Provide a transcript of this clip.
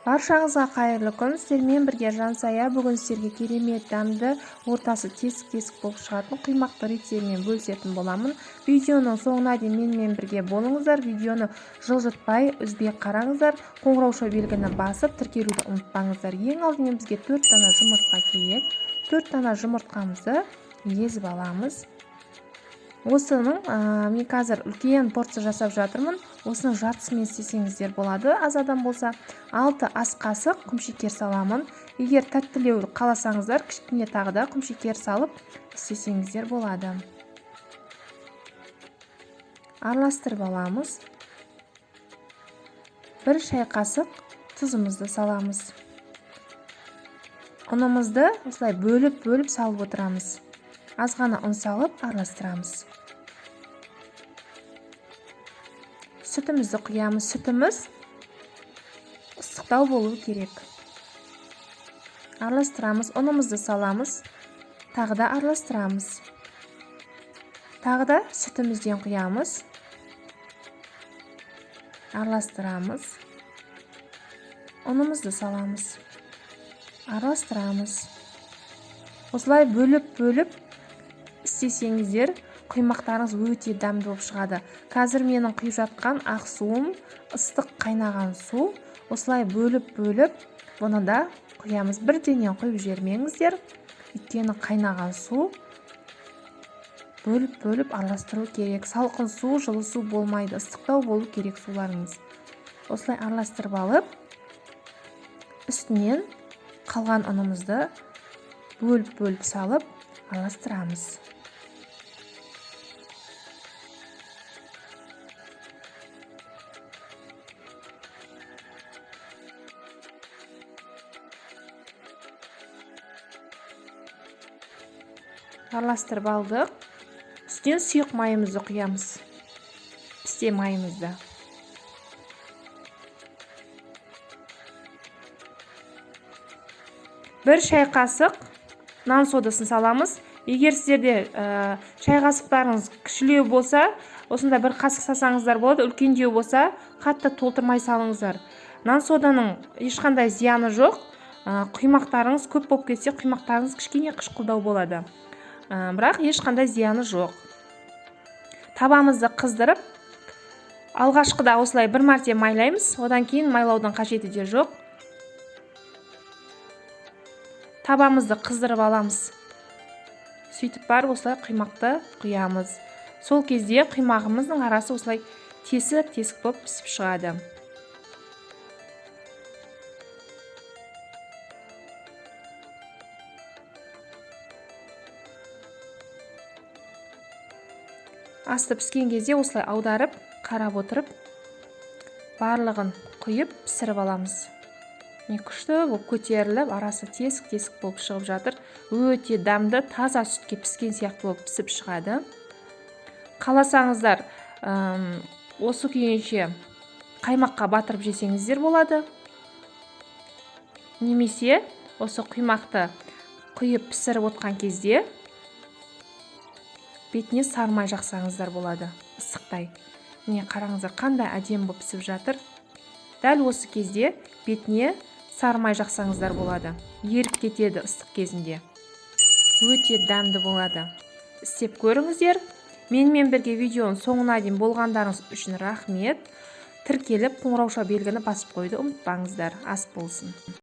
Баршаңызға қайырлы күн. Сіздермен бірге Жансая бүгін сіздерге керемет дәмді, ортасы тесік-тесік болып шығатын қимақты рецептімен бөлісетін боламын. Видеоның соңына дейін менімен бірге болыңыздар. Видеоны жылжытпай, үзбей қараңыздар. Қоңырауша белгіні басып, тіркелуді ұмытпаңыздар. Ең алдымен бізге 4 дана жұмыртқа керек. 4 дана жұмыртқамызды езіп аламыз. Осының мен қазір үлкен порция жасап жатырмын. Осының жартысымен істесеңіздер болады. Аз адам болса 6 ас қасық құмшекер саламын. Егер тәттілеу қаласаңыздар, кішкене тағы да құмшекер салып істесеңіздер болады. Араластырып аламыз. 1 шай қасық тұзымызды саламыз. Ұнымызды осылай бөліп салып отырамыз. Аз ғана ұн салып араластырамыз. Сүтімізді құямыз. Сүтіміз ыстықтау болуы керек. Араластырамыз. Ұнымызды саламыз. Тағы да араластырамыз. Тағы да сүтімізден құямыз. Араластырамыз. Ұнымызды саламыз. Араластырамыз. Осылай бөліп істесеңіздер, құймақтарыңыз өте дәмді болып шығады. Қазір менің құйып жатқан ақ суым ыстық қайнаған су. Осылай бөліп бұны да құямыз. Бірденен құйып жібермеңіздер. Өйткені қайнаған су бөліп араластыру керек. Салқын су, жылы су болмайды. Ыстықтау болу керек суларыңыз. Осылай араластырып алып, үстінен қалған ұнымызды бөліп салып араластырамыз. Араластырып алдық. Үстінен сұйық майымызды құямыз. Пісте майымызды. Бір шай қасық нан содасын саламыз. Егер сіздерде шай қасықтарыңыз кішілеу болса, осында бір қасық салсаңыздар болады. Үлкендеу болса, қатты толтырмай салыңыздар. Нан соданың ешқандай зияны жоқ. Құймақтарыңыз көп болып кетсе, құймақтарыңыз кішкене қышқылдау болады. Бірақ ешқандай зияны жоқ. Табамызды қыздырып, алғашқыда осылай бір мәрте майлаймыз. Одан кейін майлаудың қажеті де жоқ. Табамызды қыздырып аламыз. Сөйтіп барып осылай құймақты құямыз. Сол кезде құймағымыздың арасы осылай тесік болып пісіп шығады. Асты піскен кезде осылай аударып, қарап отырып, барлығын құйып пісіріп аламыз. Күшті болып көтеріліп, арасы тесік болып шығып жатыр. Өте дәмді, таза сүтке піскен сияқты болып пісіп шығады. Қаласаңыздар, осы күйінше қаймаққа батырып жесеңіздер болады. Немесе осы құймақты құйып пісіріп отқан кезде бетіне сармай жақсаңыздар болады, ыстықтай. Міне қараңыздар, қандай әдемі болып пісіп жатыр. Дәл осы кезде бетіне сармай жақсаңыздар болады. Еріп кетеді ыстық кезінде. Өте дәмді болады. Істеп көріңіздер. Менімен бірге видеоның соңына дейін болғандарыңыз үшін рахмет. Тіркеліп, қоңырауша белгіні басып қойды ұмытпаңыздар. Ас болсын.